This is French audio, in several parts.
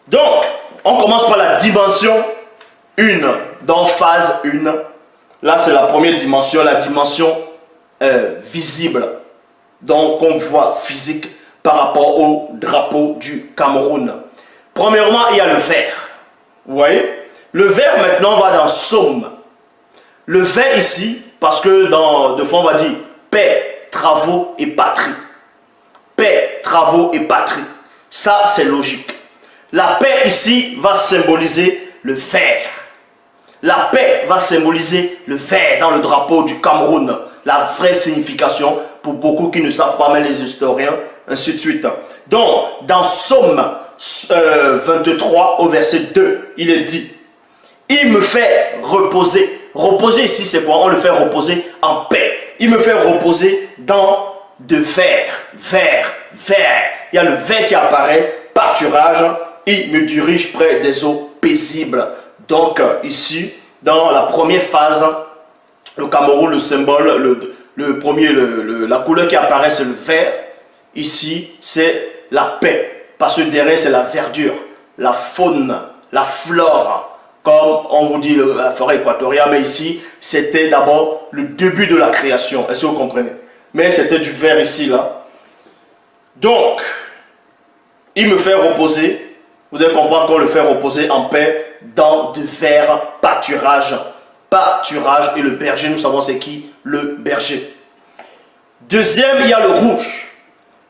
Donc, on commence par la dimension 1, dans phase 1. Là, c'est la première dimension, la dimension visible. Donc, on voit physique par rapport au drapeau du Cameroun. Premièrement, il y a le vert. Vous voyez? Le vert, maintenant, va dans somme. Le vert ici, parce que dans de fois, on va dire paix, travaux et patrie. Paix, travaux et patrie. Ça, c'est logique. La paix ici va symboliser le vert. La paix va symboliser le vert dans le drapeau du Cameroun. La vraie signification pour beaucoup qui ne savent pas, mais les historiens, ainsi de suite. Donc, dans Somme 23 au verset 2, il est dit, il me fait reposer. Reposer ici, c'est quoi? On le fait reposer en paix. Il me fait reposer dans de vert, vert, vert. Il y a le vert qui apparaît, pâturage. Il me dirige près des eaux paisibles. Donc ici, dans la première phase, le Cameroun, le symbole, la couleur qui apparaît, c'est le vert. Ici, c'est la paix. Parce que derrière, c'est la verdure, la faune, la flore. Comme on vous dit la forêt équatoriale, mais ici, c'était d'abord le début de la création. Est-ce que vous comprenez? Mais c'était du vert ici, là. Donc, il me fait reposer. Vous devez comprendre qu'on le fait reposer en paix dans de verts pâturage. Pâturage et le berger, nous savons c'est qui? Le berger. Deuxième, il y a le rouge.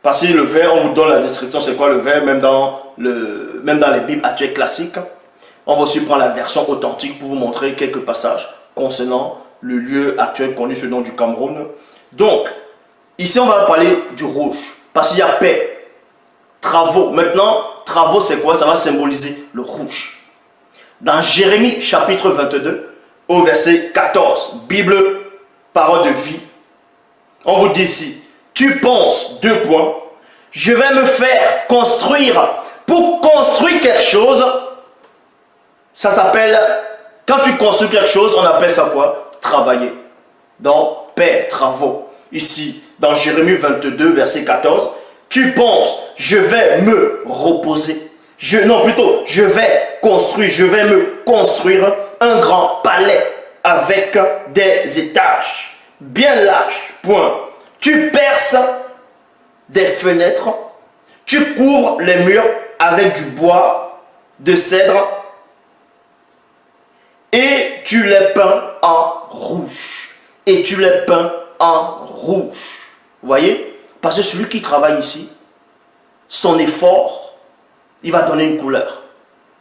Parce que le vert, on vous donne la description, c'est quoi le vert, même dans les Bibles actuelles classiques. On va aussi prendre la version authentique pour vous montrer quelques passages concernant le lieu actuel connu sous le nom du Cameroun. Donc, ici on va parler du rouge, parce qu'il y a paix, travaux. Maintenant, travaux c'est quoi? Ça va symboliser le rouge. Dans Jérémie chapitre 22, au verset 14, Bible, parole de vie, on vous dit ici, tu penses, 2 points, je vais me faire construire. Pour construire quelque chose, ça s'appelle, quand tu construis quelque chose, on appelle ça quoi? Travailler. Donc, paix, travaux. Ici, dans Jérémie 22, verset 14, tu penses, je vais me reposer. Je vais construire, je vais me construire un grand palais avec des étages bien larges. Point. Tu perces des fenêtres, tu couvres les murs avec du bois de cèdre et tu les peins en rouge. Et tu les peins en rouge. Vous voyez? Parce que celui qui travaille ici, son effort, il va donner une couleur.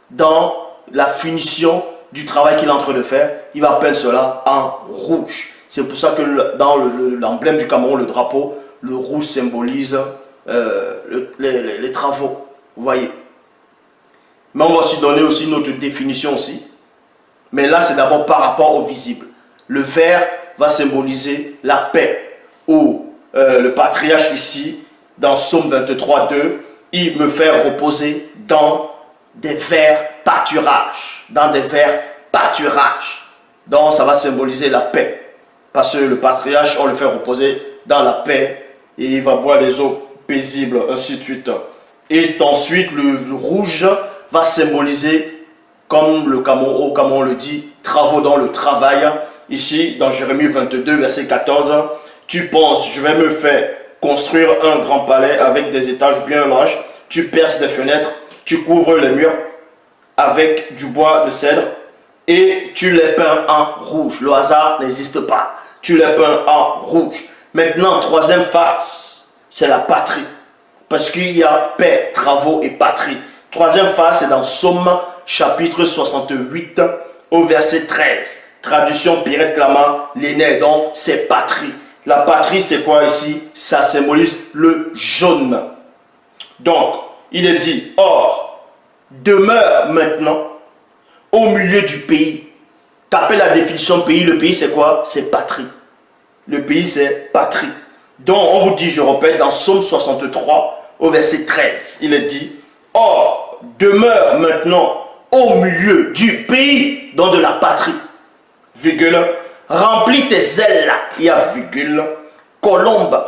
Dans la finition du travail qu'il est en train de faire, il va peindre cela en rouge. C'est pour ça que dans l'emblème du Cameroun, le drapeau, le rouge symbolise les travaux. Vous voyez? Mais on va aussi donner aussi notre définition aussi. Mais là, c'est d'abord par rapport au visible. Le vert va symboliser la paix. Ou le patriarche ici, dans Psaume 23, 2, il me fait reposer dans des verts pâturages. Dans des verts pâturages. Donc, ça va symboliser la paix. Parce que le patriarche, on le fait reposer dans la paix. Et il va boire des eaux paisibles, ainsi de suite. Et ensuite, le rouge va symboliser, comme au Cameroun le dit, travaux dans le travail. Ici, dans Jérémie 22, verset 14, tu penses, je vais me faire construire un grand palais avec des étages bien larges. Tu perces des fenêtres, tu couvres les murs avec du bois de cèdre et tu les peins en rouge. Le hasard n'existe pas. Tu les peins en rouge. Maintenant, troisième phase, c'est la patrie. Parce qu'il y a paix, travaux et patrie. Troisième phase, c'est dans Somme chapitre 68 au verset 13. Traduction Pierrette Clama, l'aîné, donc c'est patrie. La patrie, c'est quoi ici? Ça symbolise le jaune. Donc, il est dit, or, demeure maintenant au milieu du pays. Tapez la définition pays. Le pays, c'est quoi? C'est patrie. Le pays, c'est patrie. Donc, on vous dit, je répète, dans Psaume 63, au verset 13, il est dit, or, demeure maintenant au milieu du pays, donc de la patrie, virgule, remplis tes ailes, là, il y a virgule, colombe,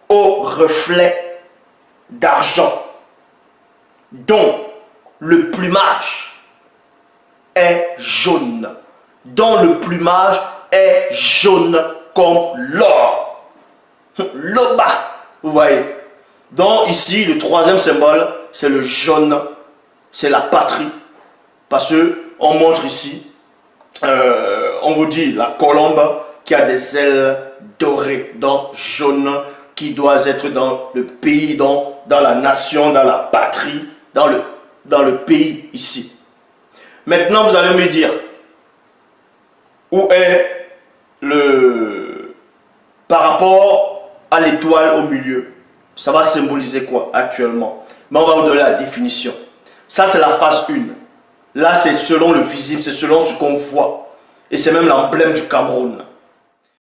au reflet d'argent. Donc, le plumage est jaune. Dont le plumage est jaune comme l'or. L'oba, vous voyez. Donc ici, le troisième symbole, c'est le jaune. C'est la patrie. Parce qu'on montre ici, on vous dit la colombe qui a des ailes dorées, donc jaune, qui doit être dans le pays, dans la nation, dans la patrie, dans le pays ici. Maintenant, vous allez me dire, où est par rapport à l'étoile au milieu, ça va symboliser quoi actuellement? Mais on va vous donner la définition. Ça, c'est la phase 1. Là, c'est selon le visible, c'est selon ce qu'on voit. Et c'est même l'emblème du Cameroun.